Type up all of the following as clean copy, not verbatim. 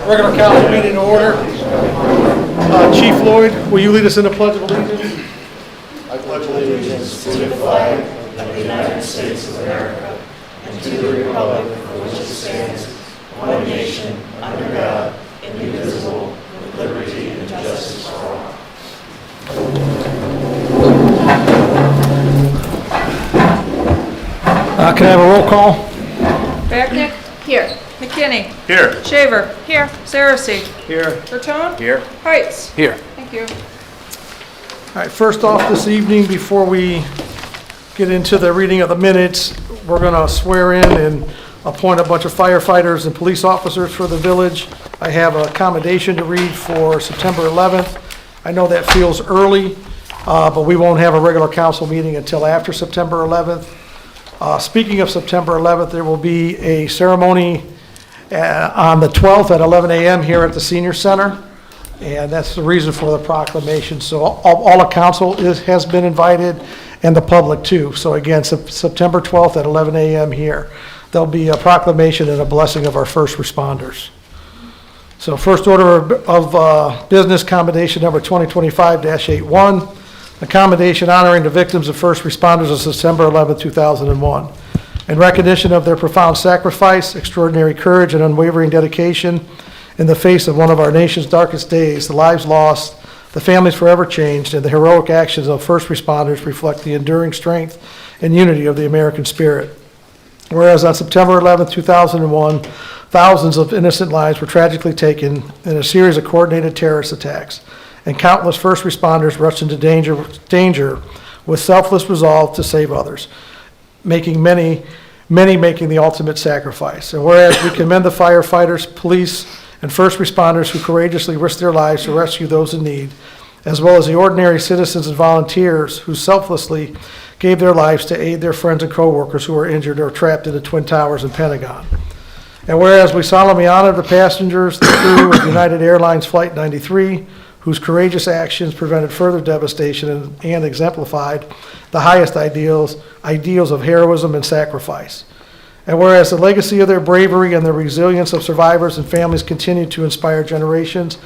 Regular council meeting in order. Chief Lloyd, will you lead us in the Pledge of Allegiance? I pledge allegiance to the flag of the United States of America and to the republic for which it stands, one nation, under God, indivisible, with liberty and justice for all. Can I have a roll call? Backnick? Here. McKinney? Here. Shaver? Here. Saracey? Here. Bertone? Here. Heights? Here. Thank you. All right, first off this evening, before we get into the reading of the minutes, we're going to swear in and appoint a bunch of firefighters and police officers for the village. I have a commendation to read for September 11th. I know that feels early, but we won't have a regular council meeting until after September 11th. Speaking of September 11th, there will be a ceremony on the 12th at 11 a.m. here at the Senior Center, and that's the reason for the proclamation. So all the council has been invited, and the public too. So again, September 12th at 11 a.m. here. There'll be a proclamation and a blessing of our first responders. So first order of business, commendation number 2025-81, a commendation honoring the victims of first responders of September 11, 2001. In recognition of their profound sacrifice, extraordinary courage, and unwavering dedication in the face of one of our nation's darkest days, the lives lost, the families forever changed, and the heroic actions of first responders reflect the enduring strength and unity of the American spirit. Whereas on September 11, 2001, thousands of innocent lives were tragically taken in a series of coordinated terrorist attacks, and countless first responders rushed into danger with selfless resolve to save others, making many making the ultimate sacrifice. And whereas we commend the firefighters, police, and first responders who courageously risk their lives to rescue those in need, as well as the ordinary citizens and volunteers who selflessly gave their lives to aid their friends and coworkers who were injured or trapped in the Twin Towers and Pentagon. And whereas we solemnly honor the passengers, the crew of United Airlines Flight 93, whose courageous actions prevented further devastation and exemplified the highest ideals of heroism and sacrifice. And whereas the legacy of their bravery and the resilience of survivors and families continue to inspire generations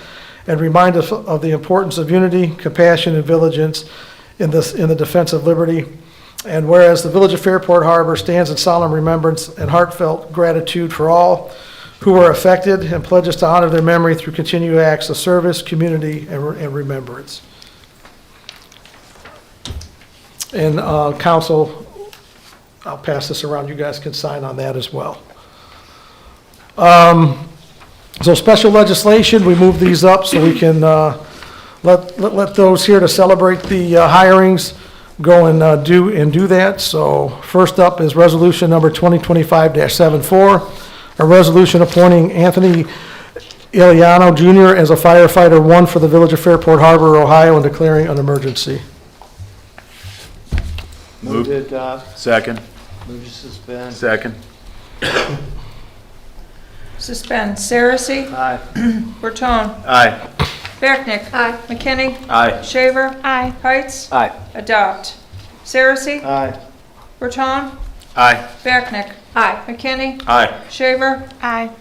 and remind us of the importance of unity, compassion, and vigilance in the defense of liberty. And whereas the Village of Fairport Harbor stands in solemn remembrance and heartfelt gratitude for all who were affected and pledges to honor their memory through continued acts of service, community, and remembrance. And council, I'll pass this around. You guys can sign on that as well. So special legislation, we move these up so we can let those here to celebrate the hirings go and do that. So first up is resolution number 2025-74, a resolution appointing Anthony Iliano Jr. as a firefighter 1 for the Village of Fairport Harbor, Ohio, and declaring an emergency. Move to adopt. Second. Move to suspend. Second. Suspend. Saracy? Aye. Bertone? Aye. Backnick? Aye. McKinney? Aye. Shaver? Aye. Heights? Aye. Adopt. Saracy? Aye. Bertone? Aye. Backnick? Aye. McKinney? Aye. Shaver? Aye.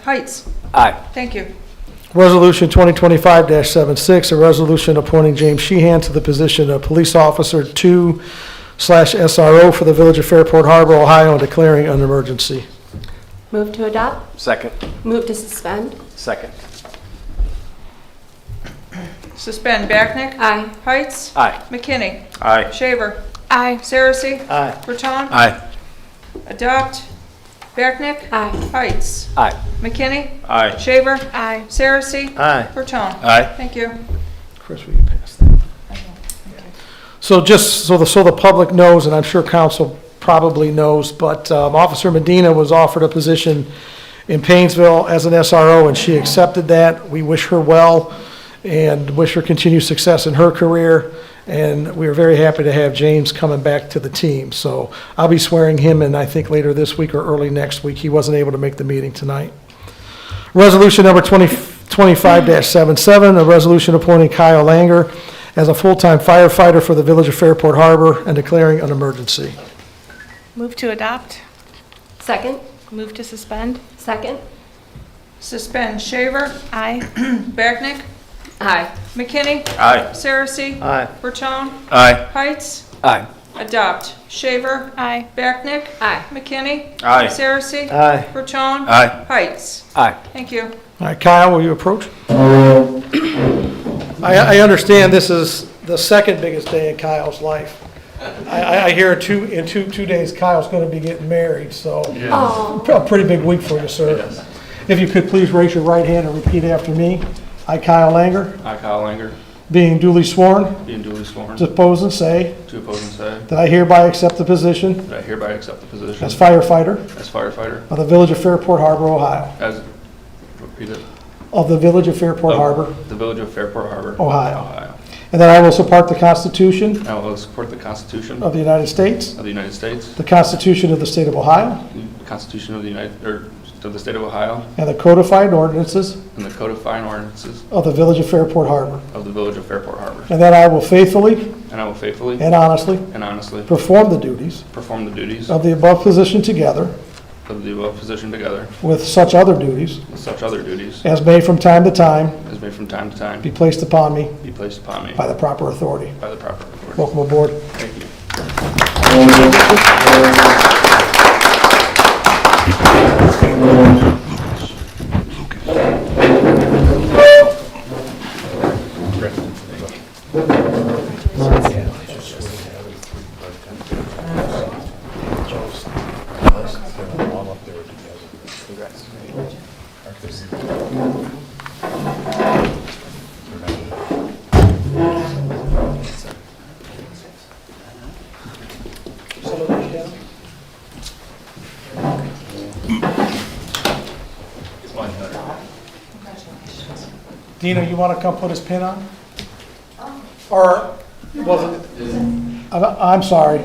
Heights? Aye. Thank you. Resolution 2025-76, a resolution appointing James Sheehan to the position of Police Officer 2/SRO for the Village of Fairport Harbor, Ohio, and declaring an emergency. Move to adopt. Second. Move to suspend. Second. Suspend. Backnick? Aye. Heights? Aye. McKinney? Aye. Shaver? Aye. Saracy? Aye. Bertone? Aye. Adopt. Backnick? Aye. Heights? Aye. McKinney? Aye. Shaver? Aye. Saracy? Aye. Bertone? Aye. Thank you. Chris, will you pass that? So just so the public knows, and I'm sure council probably knows, but Officer Medina was offered a position in Painesville as an SRO, and she accepted that. We wish her well and wish her continued success in her career. And we are very happy to have James coming back to the team. So I'll be swearing him in, I think, later this week or early next week. He wasn't able to make the meeting tonight. Resolution number 2025-77, a resolution appointing Kyle Langer as a full-time firefighter for the Village of Fairport Harbor and declaring an emergency. Move to adopt. Second. Move to suspend. Second. Suspend. Shaver? Aye. Backnick? Aye. McKinney? Aye. Saracy? Aye. Bertone? Aye. Heights? Aye. Adopt. Shaver? Aye. Backnick? Aye. McKinney? Aye. Saracy? Aye. Bertone? Aye. Heights? Aye. Thank you. All right, Kyle, will you approach? I understand this is the second biggest day in Kyle's life. I hear in two days Kyle's going to be getting married, so Oh. a pretty big week for you, sir. If you could please raise your right hand and repeat after me. I, Kyle Langer, I, Kyle Langer, being duly sworn, being duly sworn to oppose and say to oppose and say that I hereby accept the position that I hereby accept the position as firefighter as firefighter of the Village of Fairport Harbor, Ohio. as, repeat it, Of the Village of Fairport Harbor, the Village of Fairport Harbor, Ohio. Ohio. And that I will support the Constitution I will support the Constitution of the United States, of the United States, the Constitution of the State of Ohio, the Constitution of the of the State of Ohio, and the codified ordinances and the codifying ordinances of the Village of Fairport Harbor. of the Village of Fairport Harbor. And that I will faithfully And I will faithfully and honestly and honestly perform the duties perform the duties of the above position together of the above position together with such other duties with such other duties as may from time to time as may from time to time be placed upon me be placed upon me by the proper authority. by the proper authority. Welcome aboard. Thank you. Dina, you want to come put his pin on? Or was it? I'm sorry.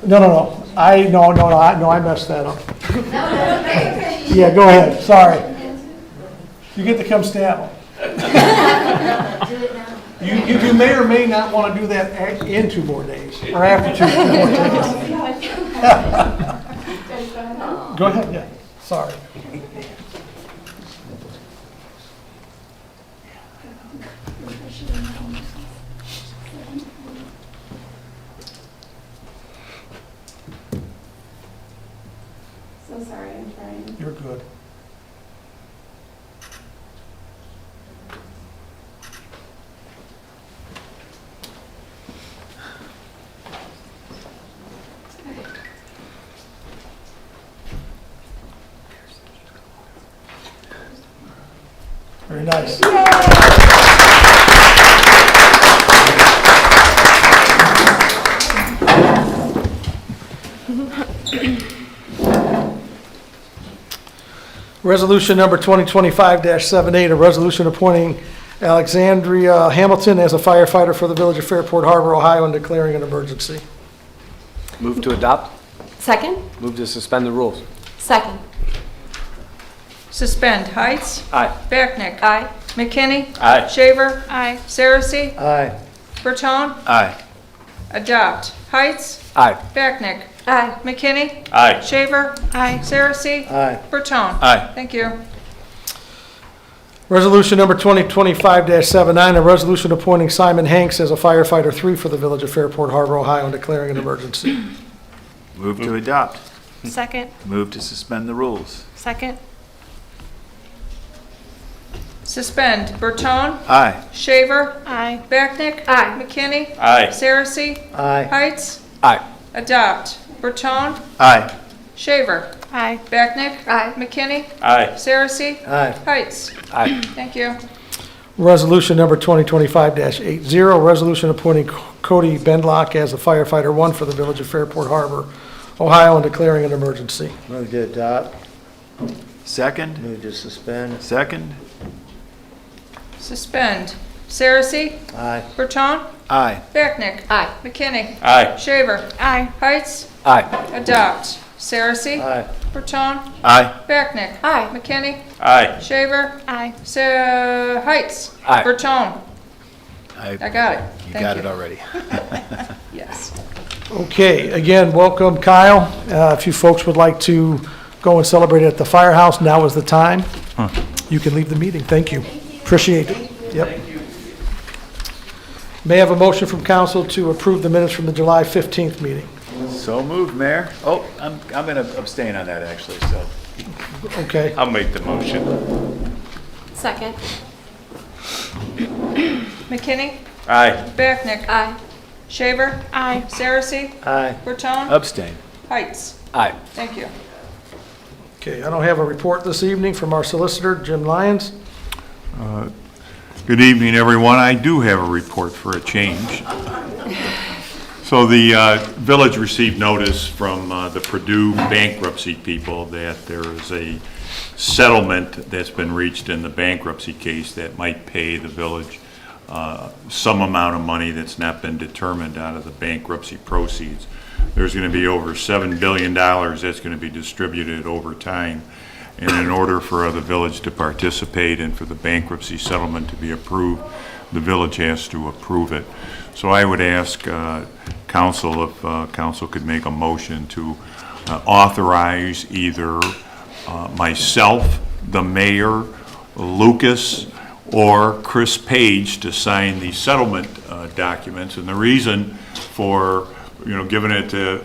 No. No, I messed that up. Yeah, go ahead, sorry. You get to come stab them. You may or may not want to do that in 2 more days, or after 2 more days. Go ahead, yeah, sorry. So sorry, I'm trying. You're good. Very nice. Resolution number 2025-78, a resolution appointing Alexandria Hamilton as a firefighter for the Village of Fairport Harbor, Ohio, and declaring an emergency. Move to adopt. Second? Move to suspend the rules. Second. Suspend. Heights. Aye. Backnick. Aye. McKinney. Aye. Shaver. Aye. Saracen. Aye. Berton. Aye. Adopt. Heights. Aye. Backnick. Aye. McKinney. Aye. Shaver. Aye. Saracen. Aye. Berton. Aye. Thank you. Resolution number 2025-79, a resolution appointing Simon Hanks as a firefighter 3 for the Village of Fairport Harbor, Ohio, and declaring an emergency. Move to adopt. Second. Move to suspend the rules. Second. Suspend. Berton. Aye. Shaver. Aye. Backnick. Aye. McKinney. Aye. Saracen. Aye. Heights. Aye. Adopt. Berton. Aye. Shaver. Aye. Backnick. Aye. McKinney. Aye. Saracen. Aye. Heights. Aye. Thank you. Resolution number 2025-80, resolution appointing Cody Bendlock as a firefighter 1 for the Village of Fairport Harbor, Ohio, and declaring an emergency. Move to adopt. Second. Move to suspend. Second. Suspend. Saracen. Aye. Berton. Aye. Backnick. Aye. McKinney. Aye. Shaver. Aye. Heights. Aye. Adopt. Saracen. Aye. Berton. Aye. Backnick. Aye. McKinney. Aye. Shaver. Aye. Heights. Aye. Berton. I got it. You Thank got it already. Yes. Okay, again, welcome Kyle. If you folks would like to go and celebrate at the firehouse, now is the time. You can leave the meeting. Thank you. Appreciate it. Yep. May I have a motion from council to approve the minutes from the July 15th meeting? So moved, Mayor. Oh, I'm going to abstain on that, actually, so. Okay. I'll make the motion. Second. McKinney. Aye. Backnick. Aye. Shaver. Aye. Saracen. Aye. Berton. Abstain. Heights. Aye. Thank you. Okay, I don't have a report this evening from our solicitor, Jim Lyons. Good evening, everyone. I do have a report for a change. So the village received notice from the Purdue bankruptcy people that there is a settlement that's been reached in the bankruptcy case that might pay the village some amount of money that's not been determined out of the bankruptcy proceeds. There's going to be over $7 billion that's going to be distributed over time. And in order for the village to participate and for the bankruptcy settlement to be approved, the village has to approve it. So I would ask council if council could make a motion to authorize either myself, the mayor, Lucas, or Chris Page to sign the settlement documents. And the reason for giving it to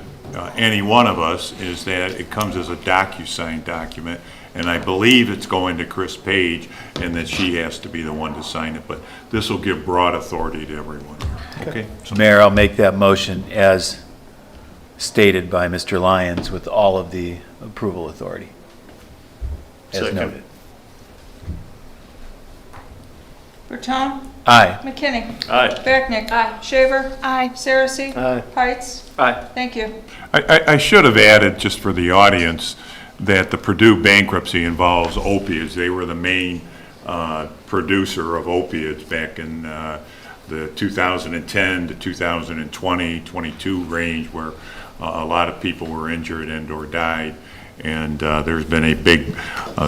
any one of us is that it comes as a DocuSign document, and I believe it's going to Chris Page, and that she has to be the one to sign it. But this will give broad authority to everyone. Okay. So Mayor, I'll make that motion as stated by Mr. Lyons with all of the approval authority. As Second. noted. Berton. Aye. McKinney. Aye. Backnick. Aye. Shaver. Aye. Saracen. Aye. Heights. Aye. Thank you. I should have added, just for the audience, that the Purdue bankruptcy involves opiates. They were the main producer of opiates back in the 2010 to 2020, 22 range, where A lot of people were injured and/or died. And there's been a big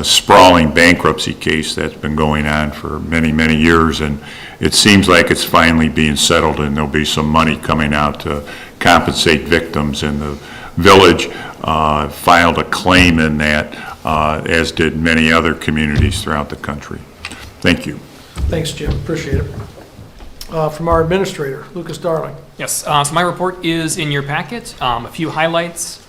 sprawling bankruptcy case that's been going on for many, many years. And it seems like it's finally being settled, and there'll be some money coming out to compensate victims. And the village filed a claim in that, as did many other communities throughout the country. Thank you. Thanks, Jim, appreciate it. From our administrator, Lucas Darling. Yes, so my report is in your packet. A few highlights.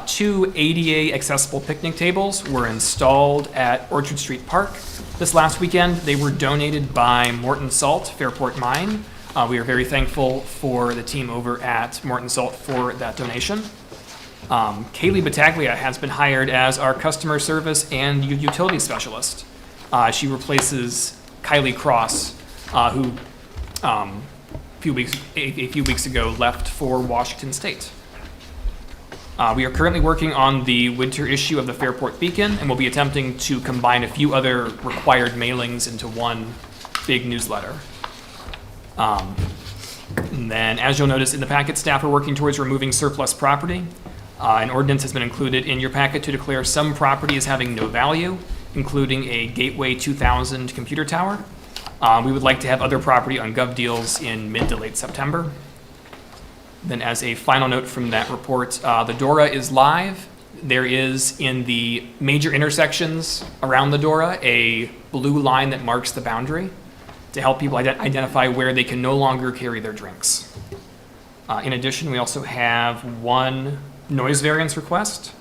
2 ADA accessible picnic tables were installed at Orchard Street Park this last weekend. They were donated by Morton Salt, Fairport Mine. We are very thankful for the team over at Morton Salt for that donation. Kaylee Battaglia has been hired as our customer service and utility specialist. She replaces Kylie Cross, who a few weeks ago left for Washington State. We are currently working on the winter issue of the Fairport Beacon, and we'll be attempting to combine a few other required mailings into one big newsletter. And then, as you'll notice in the packet, staff are working towards removing surplus property. An ordinance has been included in your packet to declare some property as having no value, including a Gateway 2000 computer tower. We would like to have other property on Gov Deals in mid to late September. Then as a final note from that report, the DORA is live. There is, in the major intersections around the DORA, a blue line that marks the boundary to help people identify where they can no longer carry their drinks. In addition, we also have one noise variance request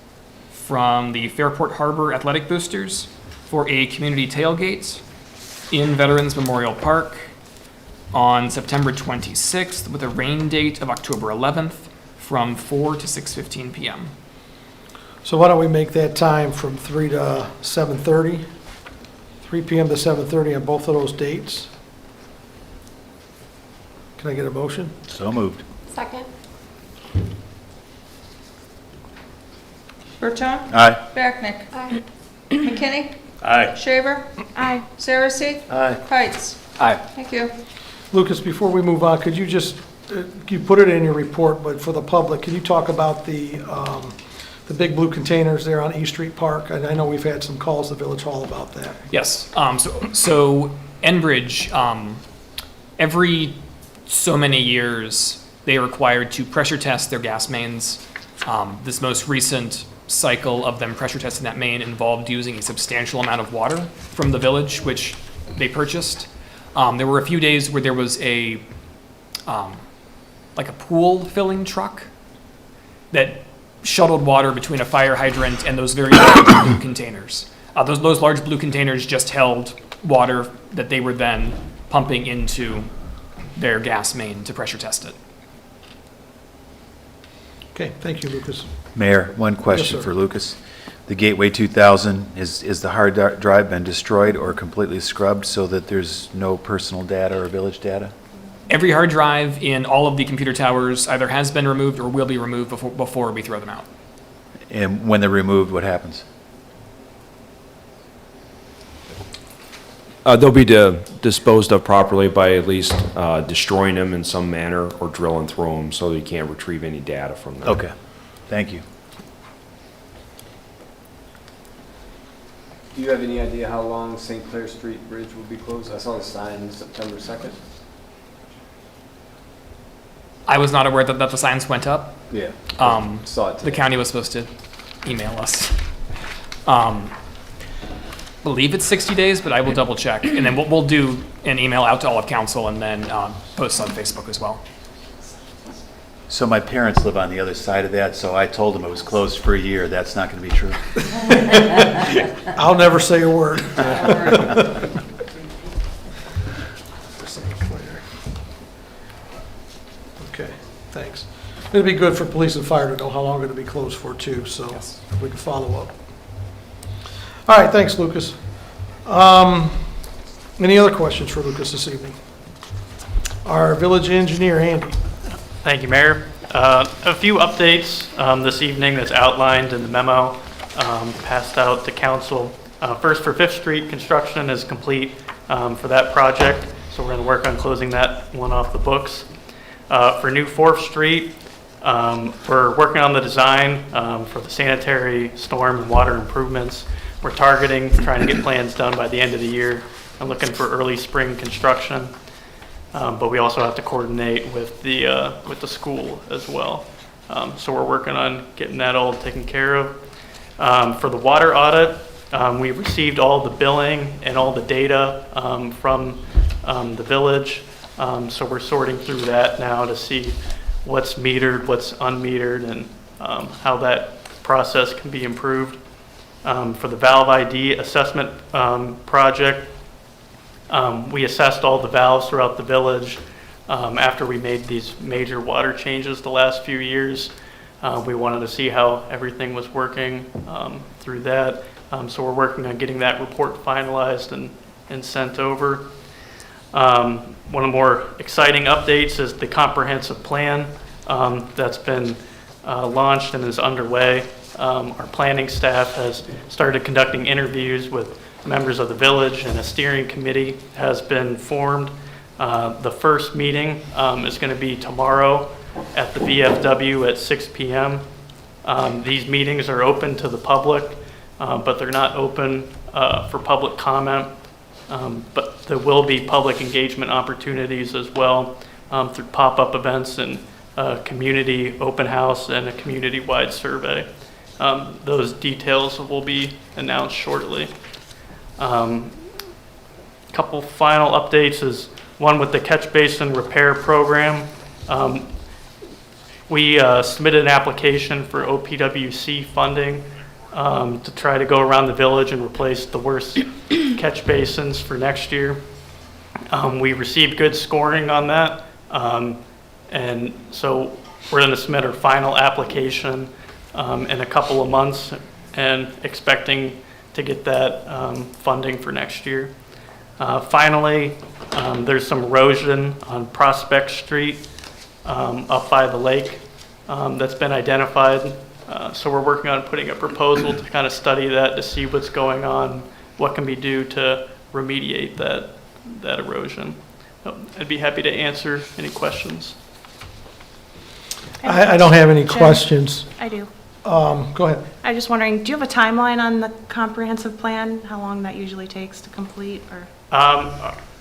from the Fairport Harbor Athletic Boosters for a community tailgate in Veterans Memorial Park on September 26th with a rain date of October 11th from 4 to 6:15 p.m. So why don't we make that time from 3 to 7:30? 3 p.m. to 7:30 on both of those dates? Can I get a motion? So moved. Second. Bertone, Aye. Backnick, Aye. McKinney, Aye. Shaver, Aye. Saracen, Aye. Heights. Aye. Thank you. Lucas, before we move on, could you just, you put it in your report, but for the public, can you talk about the big blue containers there on East Street Park? I know we've had some calls to Village Hall about that. Yes, so Enbridge, every so many years, they are required to pressure test their gas mains. This most recent cycle of them pressure testing that main involved using a substantial amount of water from the village, which they purchased. There were a few days where there was a pool filling truck that shuttled water between a fire hydrant and those very large blue containers. Those large blue containers just held water that they were then pumping into their gas main to pressure test it. Okay, thank you, Lucas. Mayor, one question sir. for Lucas. The Gateway 2000, is the hard drive been destroyed or completely scrubbed so that there's no personal data or village data? Every hard drive in all of the computer towers either has been removed or will be removed before we throw them out. And when they're removed, what happens? They'll be disposed of properly by at least destroying them in some manner or drilling through them so that you can't retrieve any data from them. Okay, thank you. Do you have any idea how long St. Clair Street Bridge will be closed? I saw the sign September 2nd. I was not aware that the signs went up. Yeah. Saw it The today. county was supposed to email us. Believe it's 60 days, but I will double check. And then we'll do an email out to all of council and then post on Facebook as well. So my parents live on the other side of that, so I told them it was closed for a year. That's not going to be true. I'll never say a word. Okay, thanks. It'd be good for police and fire to know how long it'll be closed for too, so Yes. we can follow up. All right, thanks, Lucas. Any other questions for Lucas this evening? Our village engineer, Andy. Thank you, Mayor. A few updates this evening that's outlined in the memo passed out to council. First, for 5th Street, construction is complete for that project, so we're going to work on closing that one off the books. For new 4th Street, We're working on the design for the sanitary, storm, and water improvements. We're targeting trying to get plans done by the end of the year. I'm looking for early spring construction, but we also have to coordinate with the school as well. So we're working on getting that all taken care of. For the water audit, we received all the billing and all the data from the village. So we're sorting through that now to see what's metered, what's unmetered, and how that process can be improved. For the valve ID assessment project, we assessed all the valves throughout the village after we made these major water changes the last few years. We wanted to see how everything was working through that. So we're working on getting that report finalized and sent over. One of the more exciting updates is the comprehensive plan that's been launched and is underway. Our planning staff has started conducting interviews with members of the village, and a steering committee has been formed. The first meeting is going to be tomorrow at the VFW at 6 p.m. These meetings are open to the public, but they're not open for public comment. But there will be public engagement opportunities as well through pop-up events and community open house and a community-wide survey. Those details will be announced shortly. Couple final updates is one with the catch basin repair program. We submitted an application for OPWC funding to try to go around the village and replace the worst catch basins for next year. We received good scoring on that, and so we're going to submit our final application in a couple of months and expecting to get that funding for next year. Finally, there's some erosion on Prospect Street up by the lake that's been identified. So we're working on putting a proposal to kind of study that to see what's going on, what can be done to remediate that erosion. I'd be happy to answer any questions. I don't have any Jen? questions. I do. Go ahead. I'm just wondering, do you have a timeline on the comprehensive plan? How long that usually takes to complete, or?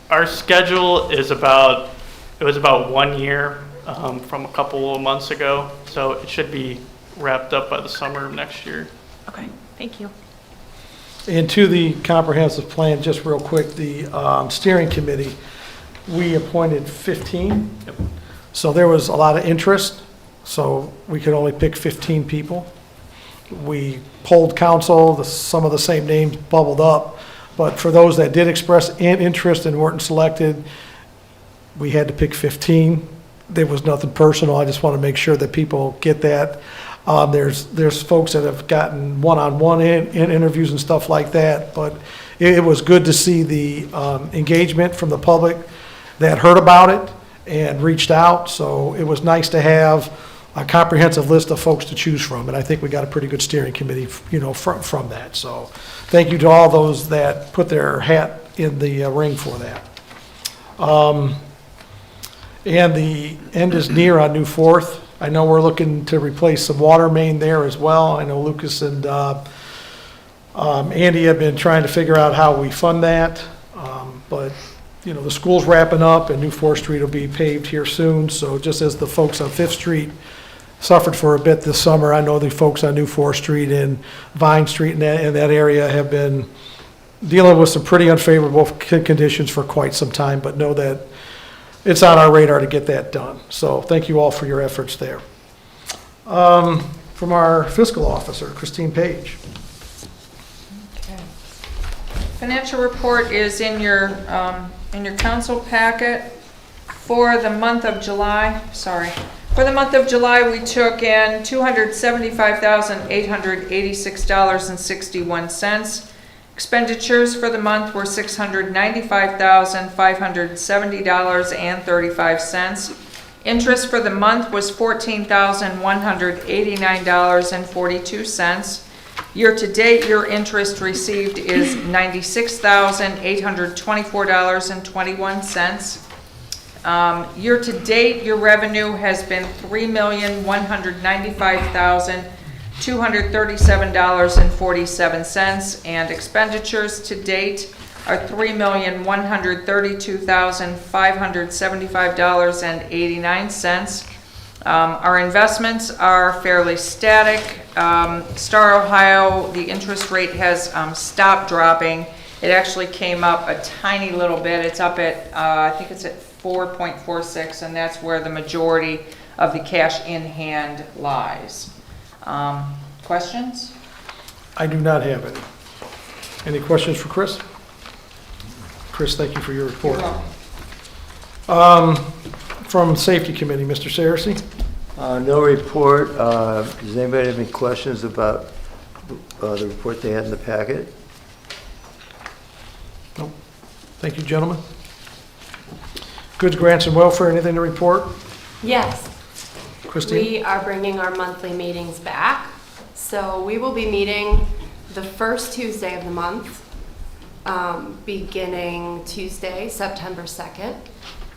Our schedule is about 1 year from a couple of months ago, so it should be wrapped up by the summer of next year. Okay, thank you. And to the comprehensive plan, just real quick, the steering committee, we appointed 15. Yep. So there was a lot of interest, so we could only pick 15 people. We polled council, some of the same names bubbled up, but for those that did express an interest and weren't selected, we had to pick 15. There was nothing personal, I just want to make sure that people get that. There's folks that have gotten one-on-one in interviews and stuff like that, but it was good to see the engagement from the public that heard about it and reached out, so it was nice to have a comprehensive list of folks to choose from, and I think we got a pretty good steering committee, from that. So thank you to all those that put their hat in the ring for that. And the end is near on New Fourth. I know we're looking to replace some water main there as well. I know Lucas and Andy have been trying to figure out how we fund that. But, the school's wrapping up and New 4th Street will be paved here soon. So just as the folks on 5th Street suffered for a bit this summer, I know the folks on New 4th Street and Vine Street and that area have been dealing with some pretty unfavorable conditions for quite some time, but know that it's on our radar to get that done. So thank you all for your efforts there. From our fiscal officer, Christine Page. Financial report is in your council packet. For the month of July, we took in $275,886.61. Expenditures for the month were $695,570.35. Interest for the month was $14,189.42. Year-to-date, your interest received is $96,824.21. Year-to-date, your revenue has been $3,195,237.47, and expenditures to date are $3,132,575.89. Our investments are fairly static. Star Ohio, the interest rate has stopped dropping. It actually came up a tiny little bit. It's up at, I think it's at 4.46, and that's where the majority of the cash in hand lies. Questions? I do not have any. Any questions for Chris? Chris, thank you for your report. You're welcome. From Safety Committee, Mr. Saracen? No report. Does anybody have any questions about the report they had in the packet? No. Thank you, gentlemen. Goods, grants, and welfare, anything to report? Yes. Christine? We are bringing our monthly meetings back. So we will be meeting the first Tuesday of the month, beginning Tuesday, September 2nd,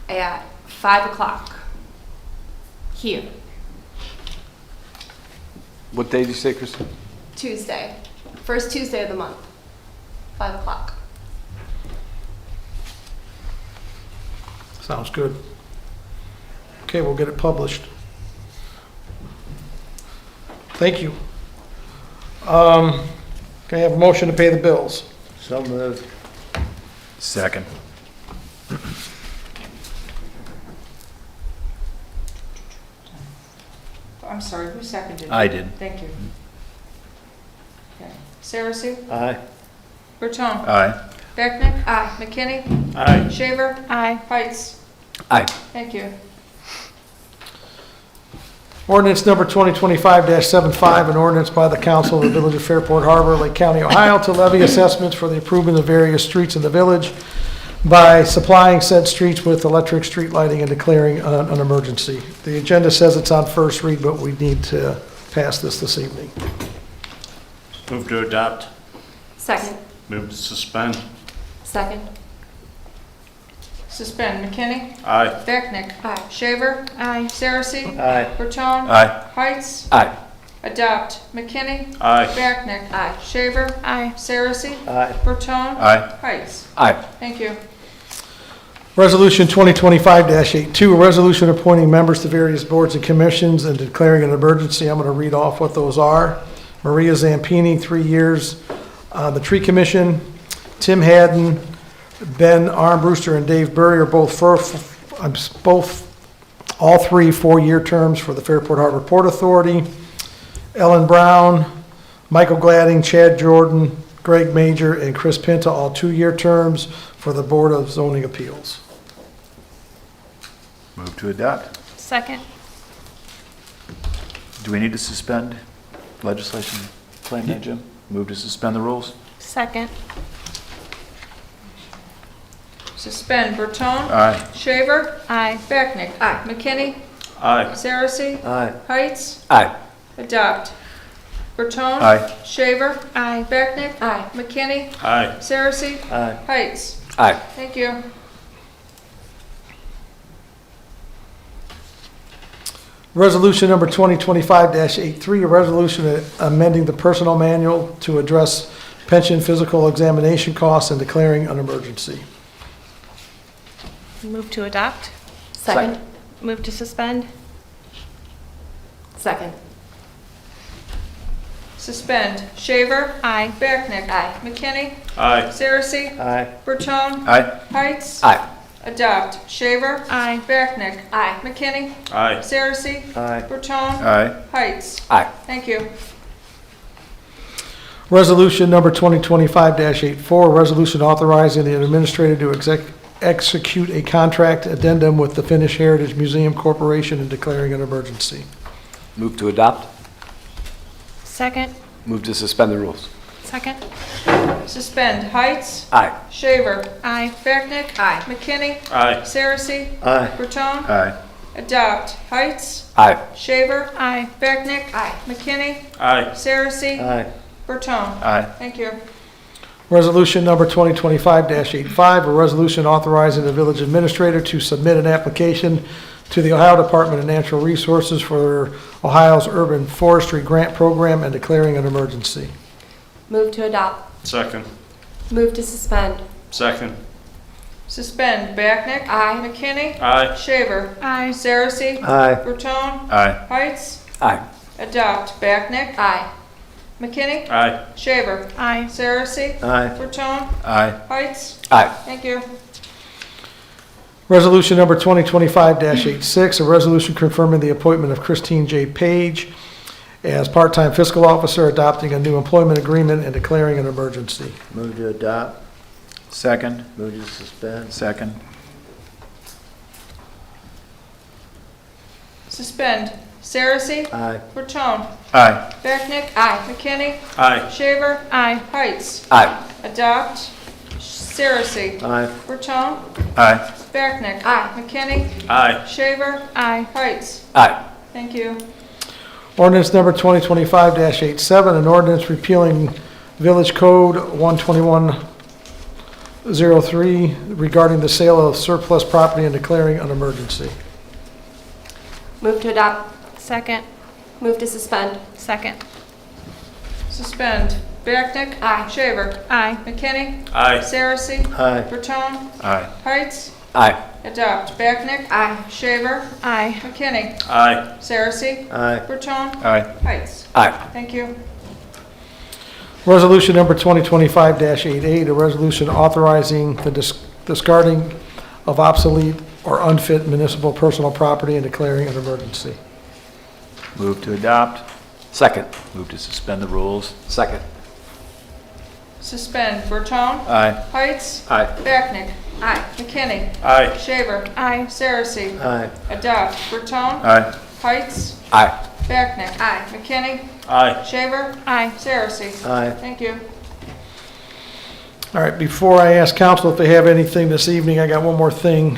at 5 o'clock here. What day did you say, Kristen? Tuesday, first Tuesday of the month, 5 o'clock. Sounds good. Okay, we'll get it published. Thank you. Can I have a motion to pay the bills? So moved. Second. I'm sorry, who seconded it? I did. Thank you. Okay. Saracen? Aye. Bertone? Aye. Becknick? Aye. McKinney? Aye. Shaver? Aye. Heights? Aye. Thank you. Ordinance number 2025-75, an ordinance by the council of the Village of Fairport Harbor, Lake County, Ohio, to levy assessments for the improvement of various streets in the village by supplying said streets with electric street lighting and declaring an emergency. The agenda says it's on first read, but we need to pass this evening. Move to adopt. Second. Move to suspend. Second. Suspend. McKinney? Aye. Becknick? Aye. Shaver? Aye. Saracen? Aye. Bertone? Aye. Heights? Aye. Adopt. McKinney? Aye. Becknick? Aye. Shaver? Aye. Saracen? Aye. Bertone? Aye. Heights? Aye. Thank you. Resolution 2025-82, a resolution appointing members to various boards and commissions and declaring an emergency. I'm going to read off what those are. Maria Zampini, 3 years on the Tree Commission. Tim Haddon, Ben Armbruster, and Dave Burry are all three 4-year terms for the Fairport Harbor Port Authority. Ellen Brown, Michael Gladding, Chad Jordan, Greg Major, and Chris Pinta, all 2-year terms for the Board of Zoning Appeals. Move to adopt. Second. Do we need to suspend legislation plan, that, Jim? Move to suspend the rules? Second. Suspend. Bertone? Aye. Shaver? Aye. Becknick? Aye. McKinney? Aye. Saracen? Aye. Heights? Aye. Adopt. Bertone? Aye. Shaver? Aye. Becknick? Aye. McKinney? Aye. Saracen? Aye. Heights? Aye. Thank you. Resolution number 2025-83, a resolution amending the personnel manual to address pension physical examination costs and declaring an emergency. Move to adopt. Second. Move to suspend. Second. Suspend. Shaver? Aye. Becknick? Aye. McKinney? Aye. Saracen? Aye. Bertone? Aye. Heights? Aye. Adopt. Shaver? Aye. Becknick? Aye. McKinney? Aye. Saracen? Aye. Bertone? Aye. Heights? Aye. Thank you. Resolution number 2025-84, a resolution authorizing the administrator to execute a contract addendum with the Finnish Heritage Museum Corporation and declaring an emergency. Move to adopt. Second. Move to suspend the rules. Second. Suspend. Heights? Aye. Shaver? Aye. Becknick? Aye. McKinney? Aye. Saracen? Aye. Bertone? Aye. Adopt. Heights? Aye. Shaver? Aye. Becknick? Aye. McKinney? Aye. Saracen? Aye. Bertone? Aye. Thank you. Resolution number 2025-85, a resolution authorizing the village administrator to submit an application to the Ohio Department of Natural Resources for Ohio's Urban Forestry Grant Program and declaring an emergency. Move to adopt. Second. Move to suspend. Second. Suspend, Backnick. Aye. McKinney. Aye. Shaver. Aye. Saracen. Aye. Burton. Aye. Heights. Aye. Adopt, Backnick. Aye. McKinney. Aye. Shaver. Aye. Saracen. Aye. Burton. Aye. Heights. Aye. Thank you. Resolution number 2025-86, a resolution confirming the appointment of Christine J. Page as part-time fiscal officer, adopting a new employment agreement, and declaring an emergency. Move to adopt. Second. Move to suspend. Second. Suspend, Saracen. Aye. Burton. Aye. Backnick. Aye. McKinney. Aye. Shaver. Aye. Heights. Aye. Adopt, Saracen. Aye. Burton. Aye. Backnick. Aye. McKinney. Aye. Shaver. Aye. Heights. Aye. Thank you. Ordinance number 2025-87, an ordinance repealing Village Code 12103 regarding the sale of surplus property and declaring an emergency. Move to adopt. Second. Move to suspend. Second. Suspend, Backnick. Aye. Shaver. Aye. McKinney. Aye. Saracen. Aye. Burton. Aye. Heights. Aye. Adopt, Backnick. Aye. Shaver. Aye. McKinney. Aye. Saracen. Aye. Burton. Aye. Heights. Aye. Thank you. Resolution number 2025-88, a resolution authorizing the discarding of obsolete or unfit municipal personal property and declaring an emergency. Move to adopt. Second. Move to suspend the rules. Second. Suspend, Burton. Aye. Heights. Aye. Backnick. Aye. McKinney. Aye. Shaver. Aye. Saracen. Aye. Adopt, Burton. Aye. Heights. Aye. Backnick. Aye. McKinney. Aye. Shaver. Aye. Saracen. Aye. Thank you. All right, before I ask council if they have anything this evening, I got one more thing.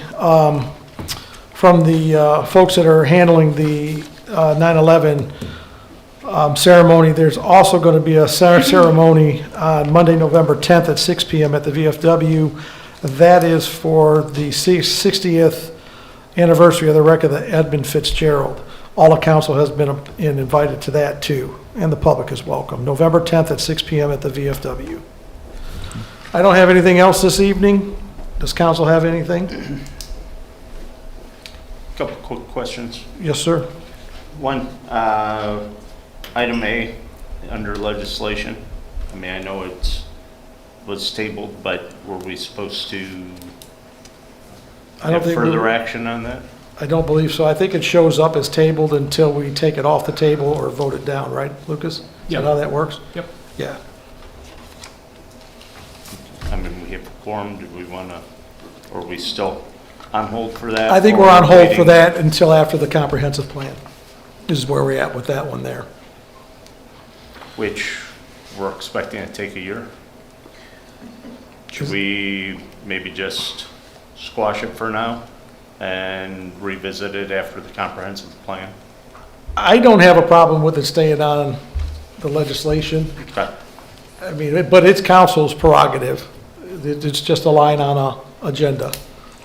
From the folks that are handling the 9/11 ceremony, there's also going to be a ceremony on Monday, November 10th at 6 p.m. at the VFW. That is for the 60th anniversary of the wreck of the Edmund Fitzgerald. All the council has been invited to that too, and the public is welcome. November 10th at 6 p.m. at the VFW. I don't have anything else this evening. Does council have anything? Couple quick questions. Yes, sir. One, item A, under legislation. I mean, I know was tabled, but were we supposed to I don't have think further action on that? I don't believe so. I think it shows up as tabled until we take it off the table or vote it down, right, Lucas? Is Yep. that how that works? Yep. Yeah. I mean, we have quorum, do we want to, or are we still on hold for that? I think or we're on hold for waiting? that until after the comprehensive plan. This is where we're at with that one there. Which we're expecting to take a year. Should we maybe just squash it for now and revisit it after the comprehensive plan? I don't have a problem with it staying on the legislation. Okay. I mean, but it's council's prerogative. It's just a line on a agenda.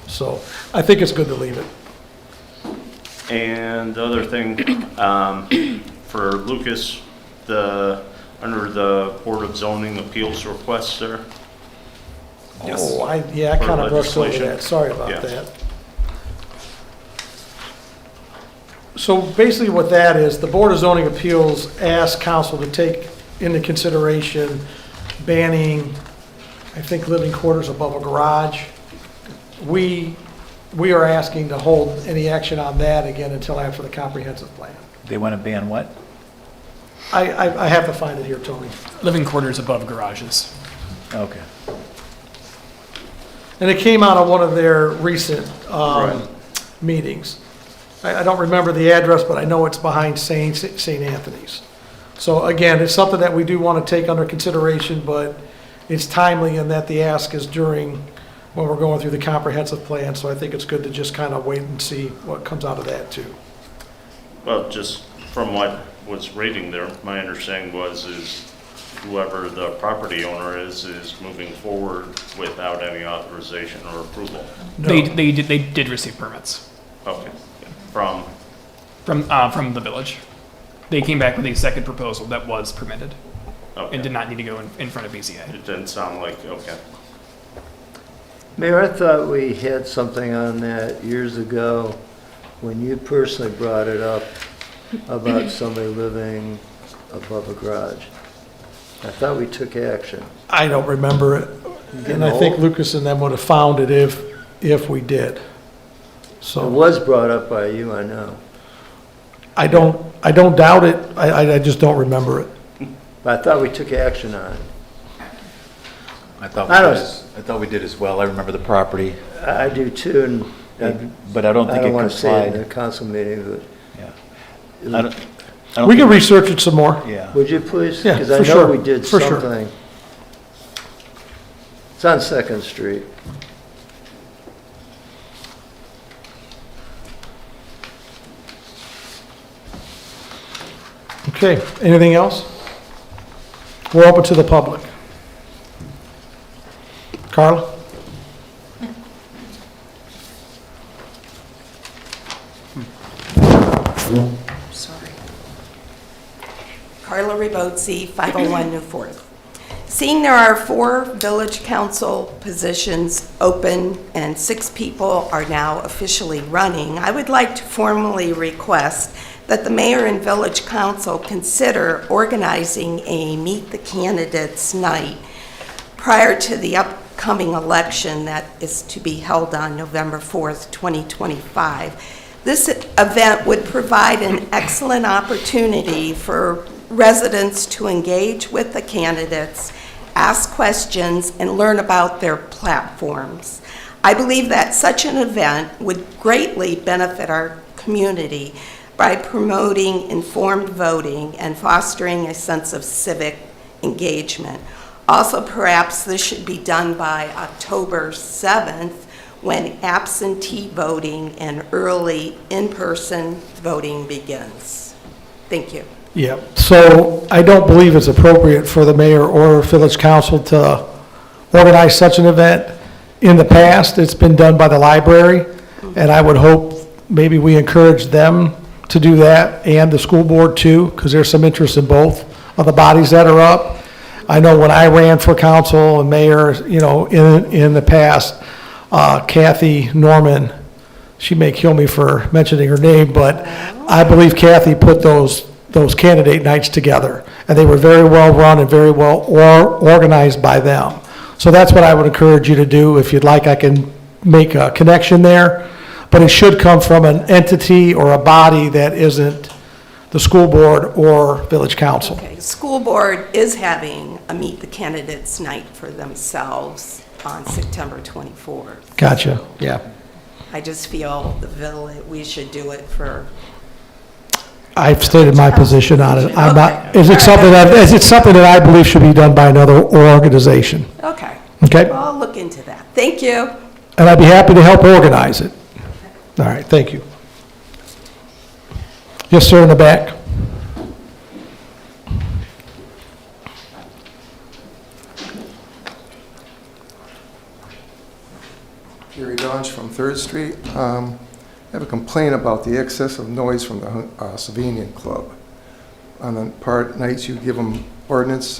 So I think it's good to leave it. And the other thing, for Lucas, under the Board of Zoning Appeals request there. Oh, I kind For of brushed over legislation. that. Sorry Yeah. about that. So basically what that is, the Board of Zoning Appeals asked council to take into consideration banning, I think, living quarters above a garage. We are asking to hold any action on that again until after the comprehensive plan. They want to ban what? I have to find it here, Tony. Living quarters above garages. Okay. And it came out of one of their recent Right. meetings. I don't remember the address, but I know it's behind St. Anthony's. So again, it's something that we do want to take under consideration, but it's timely in that the ask is during when we're going through the comprehensive plan. So I think it's good to just kind of wait and see what comes out of that too. Well, just from what was reading there, my understanding is whoever the property owner is moving forward without any authorization or approval. They did receive permits Okay, from, from the village. They came back with a second proposal that was permitted and okay. did not need to go in front of BZA. It didn't sound like, okay. Mayor, I thought we had something on that years ago when you personally brought it up about somebody living above a garage. I thought we took action. I don't remember it, and I think Lucas and them would have found it if we did. It So was brought up by you, I know. I don't doubt it, I just don't remember it. But I thought we took action on it. I thought I don't- I thought we did as well. I remember the property, I do too, and but I don't I think don't it want to say it in complied. the council meeting, Yeah. but I don't We can think- research it some more. Yeah. would you please? Yeah, Because I for know sure, we did for sure. something. It's on Second Street. Okay, anything else? We're open to the public. Carla? Sorry. Carla Rebozzi, 501 New Fourth. Seeing there are 4 village council positions open and 6 people are now officially running, I would like to formally request that the mayor and village council consider organizing a Meet the Candidates night prior to the upcoming election that is to be held on November 4th, 2025. This event would provide an excellent opportunity for residents to engage with the candidates, ask questions, and learn about their platforms. I believe that such an event would greatly benefit our community by promoting informed voting and fostering a sense of civic engagement. Also, perhaps this should be done by October 7th, when absentee voting and early in-person voting begins. Thank you. Yeah, so I don't believe it's appropriate for the mayor or village council to organize such an event. In the past, it's been done by the library, and I would hope maybe we encourage them to do that, and the school board too, because there's some interest in both of the bodies that are up. I know when I ran for council and mayor, you know, in the past, Kathy Norman, she may kill me for mentioning her name, but I believe Kathy put those candidate nights together, and they were very well run and very well organized by them. So that's what I would encourage you to do. If you'd like, I can make a connection there, but it should come from an entity or a body that isn't the school board or village council. Okay, school board is having a Meet the Candidates night for themselves on September 24th. Gotcha, yeah. I just feel the village, we should do it for, I've stated my position on it. I'm not, Okay. is it something that I believe should be done by another organization? okay. Okay? Well, I'll look into that. Thank you. And I'd be happy to help organize it. All right, thank you. Yes, sir, in the back. Gary Donch from Third Street. I have a complaint about the excessive noise from the Slovenian Club. On the part nights, you give them ordinance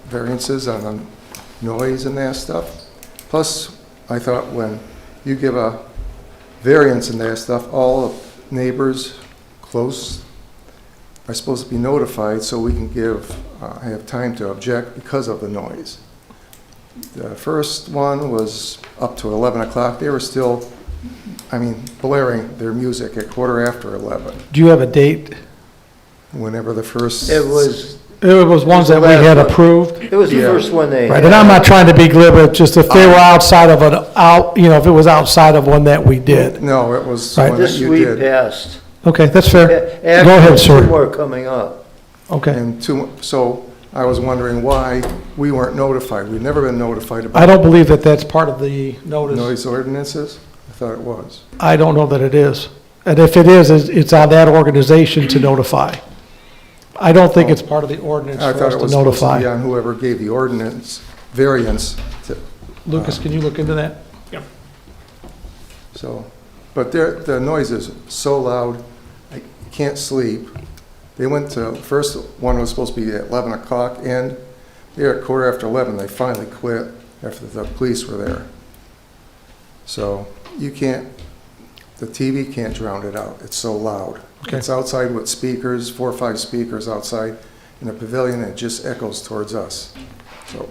variances on the noise and that stuff. Plus, I thought when you give a variance in that stuff, all the neighbors close are supposed to be notified so we can have time to object because of the noise. The first one was up to 11 o'clock. They were still, blaring their music at 11:15. Do you have a date? Whenever the first... It was ones that we had approved. It was the first one they Right, had. and I'm not trying to be glib, it's just if they were outside of if it was outside of one that we did. No, it was Right. one that This you week did. passed. Okay, that's fair. Actually, Go ahead, two sir. more coming up. Okay. And so I was wondering why we weren't notified. We've never been notified I about don't believe that that's part of the notice. noise ordinances. I thought it was. I don't know that it is. And if it is, it's on that organization to notify. I don't think it's part of the ordinance I for thought us it to was supposed to be notify. on whoever gave the ordinance variance. Lucas, can you look into that? Yep. So, but the noise is so loud, I can't sleep. They went to, first one was supposed to be at 11 o'clock, and they're at 11:15. They finally quit after the police were there. So you can't, the TV can't drown it out. It's so loud. Okay. It's outside with speakers, 4 or 5 speakers outside in the pavilion, and it just echoes towards us. So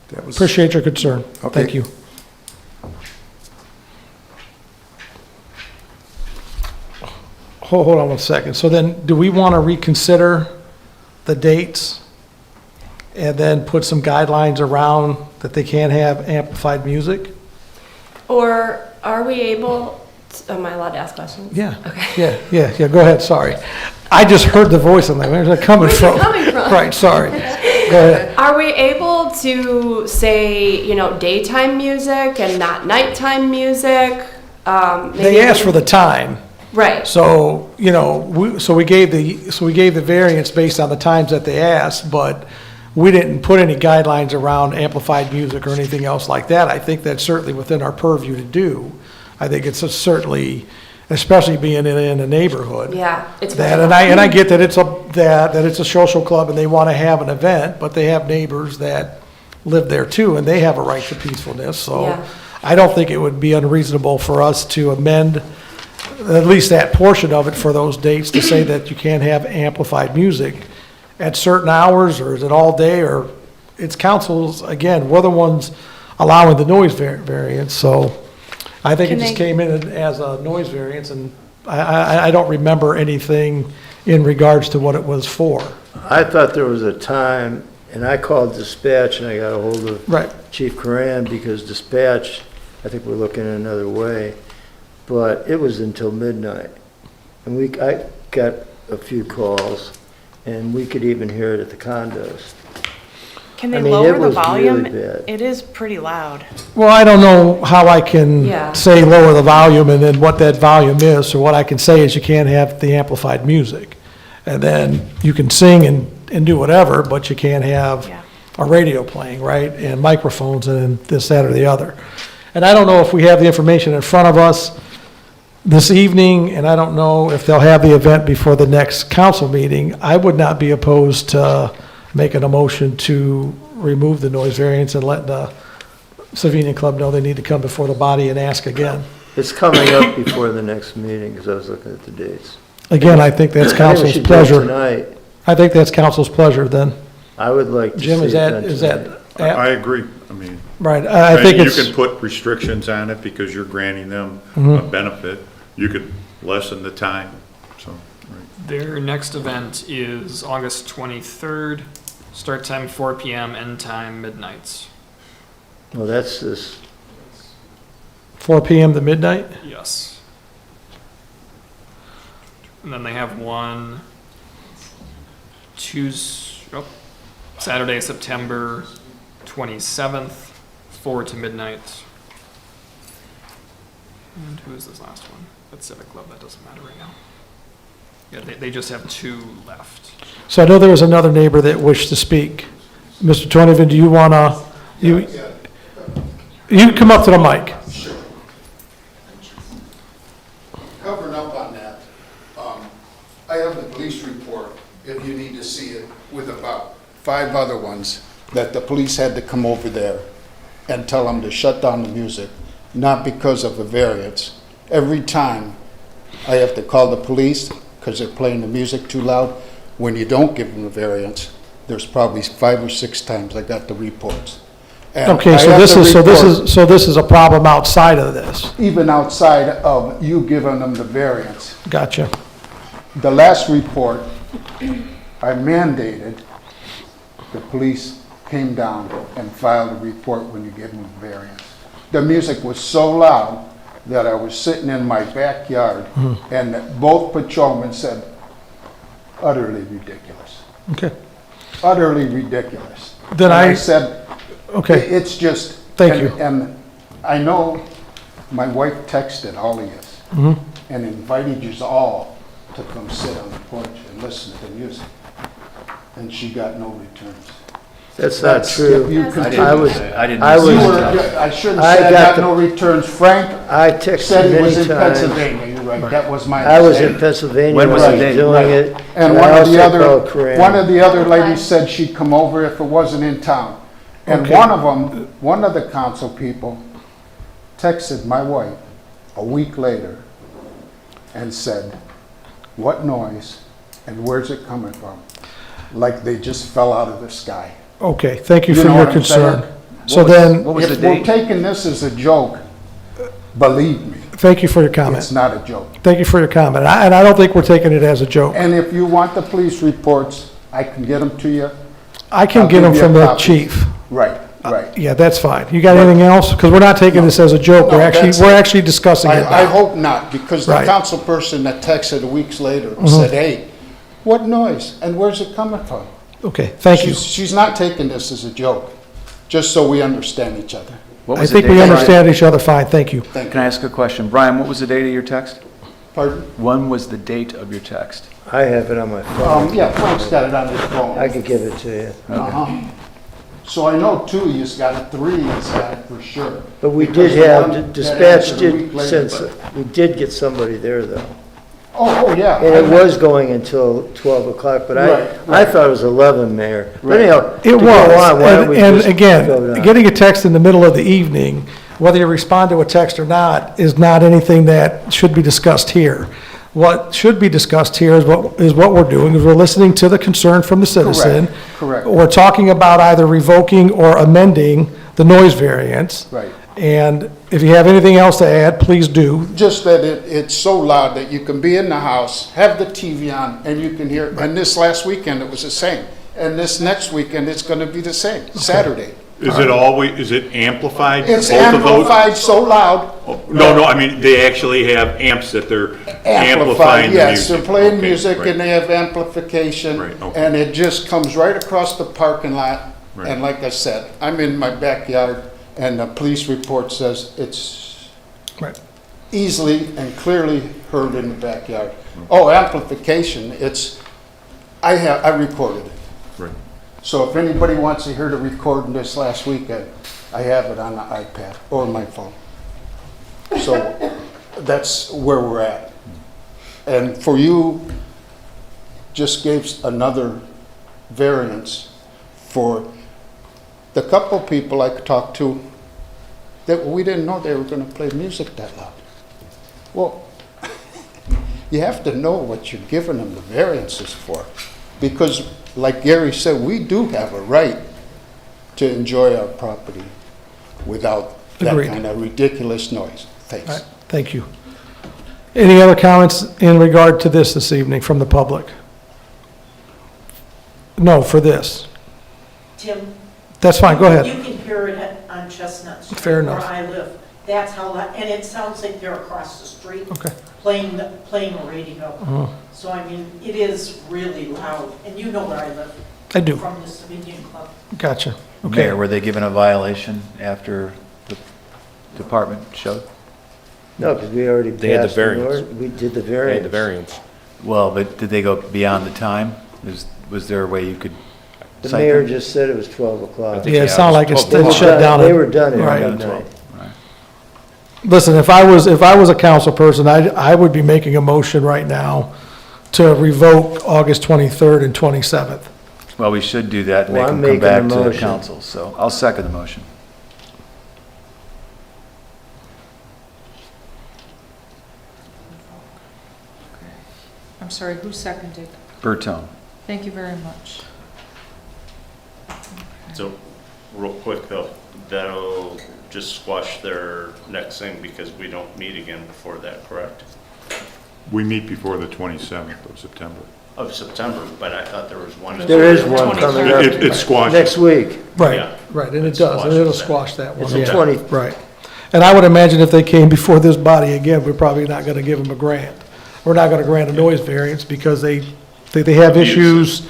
that was. Appreciate your concern. Okay. Thank you. Hold on one second. So then, do we want to reconsider the dates and then put some guidelines around that they can't have amplified music? Or are we able, am I allowed to ask questions? Yeah. Okay. Yeah, go ahead, sorry. I just heard the voice, I'm like, where's that coming Where's it from? coming from? Right, sorry. Go ahead. Are we able to say, daytime music and not nighttime music? They asked for the time. Right. So, we gave the variance based on the times that they asked, but we didn't put any guidelines around amplified music or anything else like that. I think that's certainly within our purview to do. I think it's certainly, especially being in a neighborhood. Yeah, it's That, and I get that it's a social club and they want to have an event, but they have neighbors that live there too, and they have a right to peacefulness. So Yeah. I don't think it would be unreasonable for us to amend at least that portion of it for those dates to say that you can't have amplified music at certain hours, or is it all day, or it's councils, again, we're the ones allowing the noise variance, so I think it Can just they- came in as a noise variance, and I don't remember anything in regards to what it was for. I thought there was a time, and I called dispatch and I got a hold of Right. Chief Coran because dispatch, I think we're looking another way, but it was until midnight. And I got a few calls, and we could even hear it at the condos. Can they I mean, lower it the was volume? really bad. It is pretty loud. Well, I don't know how I can Yeah. say lower the volume and then what that volume is, so what I can say is you can't have the amplified music. And then you can sing and do whatever, but you can't have Yeah. a radio playing, right? And microphones and this, that, or the other. And I don't know if we have the information in front of us this evening, and I don't know if they'll have the event before the next council meeting. I would not be opposed to making a motion to remove the noise variance and let the Savinian Club know they need to come before the body and ask again. It's coming up before the next meeting, because I was looking at the dates. Again, I think that's I think we council's should do it pleasure. tonight. I think that's council's pleasure then. I would like to see Jim, it is done that, tonight. I agree. I mean, right, I think you it's, can put restrictions on it because you're granting them a Mhm. benefit. You could lessen the time, so, right. Their next event is August 23rd, start time 4 PM, end time midnight. Well, that's this, 4 PM to midnight? Yes. And then they have one Saturday, September 27th, 4 to midnight. And who is this last one? That's Civic Club, that doesn't matter right now. Yeah, they just have 2 left. So I know there was another neighbor that wished to speak. Mr. Tonyvan, do you wanna, you come up to the mic. Covering up on that, I have the police report, if you need to see it, with about 5 other ones, that the police had to come over there and tell them to shut down the music, not because of a variance. Every time I have to call the police because they're playing the music too loud, when you don't give them a variance, there's probably 5 or 6 times I got the reports. And Okay, I so have this the is, report this is a problem outside of this. even outside of you giving them the variance. Gotcha. The last report, I mandated, the police came down and filed a report when you give them a variance. The music was so loud that I was sitting in my backyard and both patrolmen said, utterly ridiculous. Okay. Utterly ridiculous. Then And I said, Okay. it's just. Thank you. And I know my wife texted all of you Mhm. and invited you all to come sit on the porch and listen to music, and she got no returns. That's not true. You I continue. didn't. I was- I shouldn't I say I got got no returns. Frank I texted said he was many in times. Pennsylvania, you're right, that was my I was in mistake. Pennsylvania When when was I the was date? doing Right. it. And I one of the also called other, Corinne. one of the other ladies said she'd come over if it wasn't in town. And Okay. one of them, one of the council people texted my wife a week later and said, "What noise and where's it coming from?" Like they just fell out of the sky. Okay, thank you You for know your what I'm concern. saying? So then, What was the If we're date? taking this as a joke, believe me, thank you for your comment. it's not a joke. Thank you for your comment. And I don't think we're taking it as a joke. And if you want the police reports, I can get them to you. I can I'll get them give you from the copies. chief. Right, right. Yeah, that's fine. You got anything else? Because we're not taking this as a joke. No, We're that's- actually discussing it I now. hope not, because the Right. council person that texted weeks later Mm-hmm. said, "Hey, what noise and where's it coming from?" Okay, thank you. She's not taking this as a joke, just so we understand each other. What I was the think date, we Brian? understand each other fine. Thank you. Thank Can I you. ask a question? Brian, what was the date of your text? Pardon? When was the date of your text? I have it on my phone. Yeah, Frank's got it on his phone. I could give it to you. Uh-huh. So I know two of you's got it, three of you's got it for sure. But we Because did the have, one that dispatch answered a did, week later, since, but- we did get somebody there though. Oh, yeah. And it was going until 12 o'clock, but Right, I right. thought it was 11, Mayor. But Right. anyhow, It to go was. on, why don't we And just again, vote on it? getting a text in the middle of the evening, whether you respond to a text or not, is not anything that should be discussed here. What should be discussed here is what we're doing, is we're listening to the concern from the citizen. Correct. We're talking about either revoking or amending the noise variance. Right. And if you have anything else to add, please do. Just that it's so loud that you can be in the house, have the TV on, and you can hear, and this last weekend it was the same. And this next weekend, it's gonna be the same, Saturday. Is it always, is it amplified? It's both of those? amplified so loud. Oh, no, I mean, they actually have amps that they're amplifying Amplified, the yes, music. they're playing Okay, music right. and they have amplification. Right, okay. And it just comes right across the parking lot. Right. And like I said, I'm in my backyard and the police report says it's Right. easily and clearly heard in the backyard. Oh, amplification, I recorded it. Right. So if anybody wants to hear the recording this last weekend, I have it on the iPad or my phone. So that's where we're at. And for you, just gave another variance for the couple people I talked to that we didn't know they were gonna play music that loud. Well, you have to know what you're giving them the variances for. Because like Gary said, we do have a right to enjoy our property without that Agreed. kind of ridiculous noise. Thanks. All right, thank you. Any other comments in regard to this evening from the public? No, for this. Tim? That's fine, go ahead. You can hear it on Chestnut Street. Fair enough. Where I live. That's how loud, and it sounds like they're across the street. Okay. Playing a radio. Uh-huh. So I mean, it is really loud, and you know where I live. I do. From the Slovenian Club. Gotcha. Okay. Mayor, were they given a violation after the department showed? No, because we already They had the passed the variance. ord- we did the They variance. had the variance. Well, but did they go beyond the time? Was there a way you could The cite mayor them? just said it was 12 o'clock. Yeah, it sounded like it's They were shut done- down. They at- were done at Right. midnight. Listen, if I was a council person, I would be making a motion right now to revoke August 23rd and 27th. Well, we should do that and Well, make I'm them come making back the to the motion. council, so I'll second the motion. I'm sorry, who seconded? Bertone. Thank you very much. So, real quick though, that'll just squash their next thing because we don't meet again before that, correct? We meet before the 27th of September. Of September, but I thought there was one. There is one coming up It squashes. next week. Right, Yeah. right, and it It's does, and it'll squashed squash that one. It's the yeah. 20. Right. And I would imagine if they came before this body again, we're probably not gonna give them a grant. We're not gonna grant a noise variance because they have Abuse. issues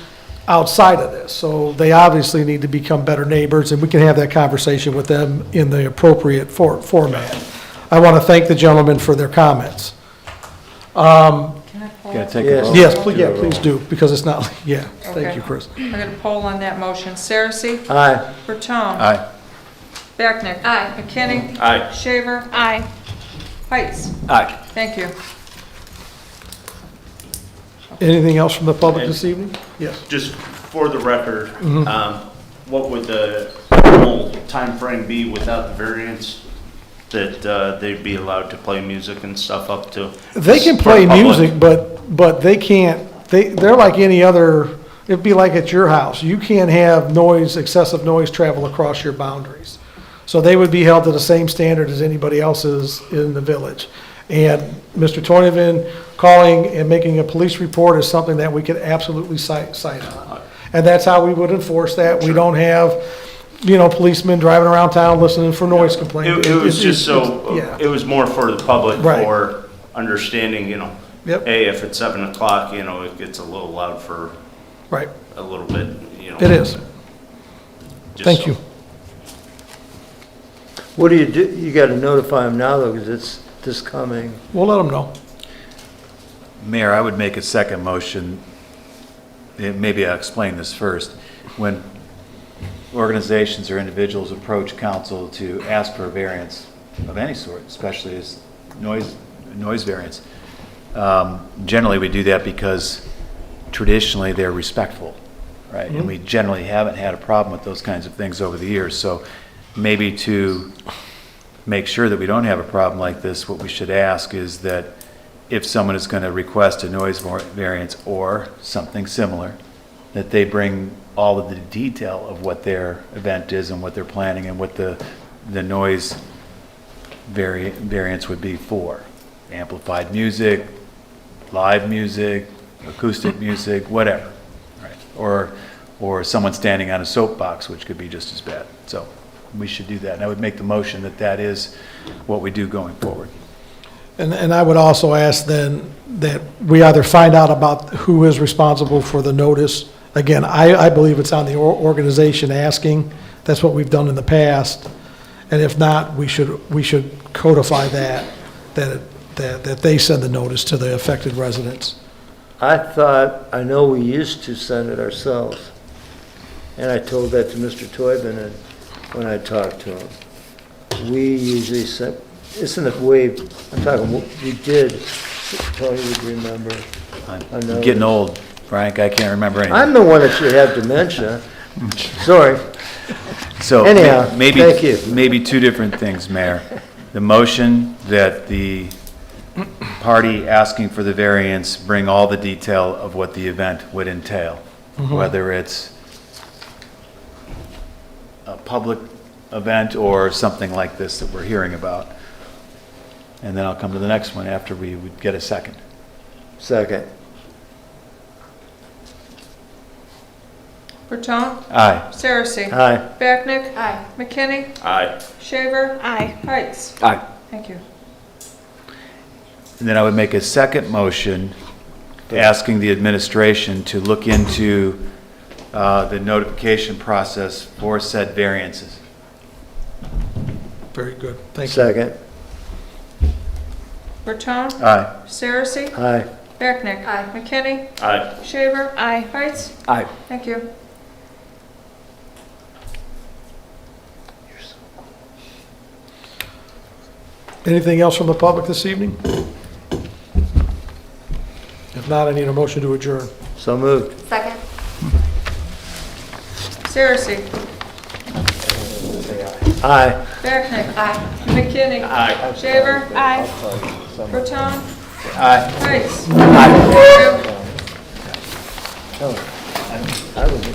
outside of this. So they obviously need to become better neighbors, and we can have that conversation with them in the appropriate format. I wanna thank the gentlemen for their comments. Can I Gotta take a vote. Yes, please, yeah, please do, because it's not, yeah, thank Okay. you, Chris. I'm going to poll on that motion. Saracen? Aye. Bertone? Aye. Becknick? Aye. McKinney? Aye. Shaver? Aye. Heights? Aye. Thank you. Anything else from the public this evening? Yes. Just for the record, what would the whole timeframe be without the variance that they'd be allowed to play music and stuff up to? They can For play the public? music, but they can't, they're like any other, it'd be like at your house. You can't have noise, excessive noise travel across your boundaries. So they would be held to the same standard as anybody else's in the village. And Mr. Toivonen calling and making a police report is something that we could absolutely cite on. And that's how we would enforce that. We don't have, policemen driving around town listening for noise complaints. It was just so, yeah. it was more for the public, Right. for understanding, Yep. hey, if it's 7 o'clock, it gets a little loud for Right, a little bit, it is. just Thank so. you. What do? You gotta notify them now though, because it's this coming. We'll let them know. Mayor, I would make a second motion. Maybe I'll explain this first. When organizations or individuals approach council to ask for a variance of any sort, especially as noise variance, generally we do that because traditionally they're respectful, right? And we generally haven't had a problem with those kinds of things over the years. So maybe to make sure that we don't have a problem like this, what we should ask is that if someone is going to request a noise variance or something similar, that they bring all of the detail of what their event is and what they're planning and what the noise variance would be for. Amplified music, live music, acoustic music, whatever, right? Or someone standing on a soapbox, which could be just as bad. So we should do that. And I would make the motion that that is what we do going forward. And I would also ask then that we either find out about who is responsible for the notice. Again, I believe it's on the organization asking. That's what we've done in the past. And if not, we should codify that they send the notice to the affected residents. I know we used to send it ourselves. And I told that to Mr. Toivonen when I talked to him. We usually sent, isn't the way, I'm talking, we did, Tony would remember. I'm getting old, Frank, I can't remember anything. I'm the one that should have dementia. Sorry. So Anyhow, thank you. Maybe two different things, Mayor. The motion that the party asking for the variance bring all the detail of what the event would entail, whether it's a public event or something like this that we're hearing about. And then I'll come to the next one after we would get a second. Second. Bertone? Aye. Saracen? Aye. Becknick? Aye. McKinney? Aye. Shaver? Aye. Heights? Aye. Thank you. And then I would make a second motion asking the administration to look into the notification process for said variances. Very good. Thank you. Second. Bertone? Aye. Saracen? Aye. Becknick? Aye. McKinney? Aye. Shaver? Aye. Heights? Aye. Thank you. Anything else from the public this evening? If not, I need a motion to adjourn. So moved. Second. Saracen? Aye. Becknick? Aye. McKinney? Aye. Shaver? Aye. Bertone? Aye. Heights? Thank you. I was.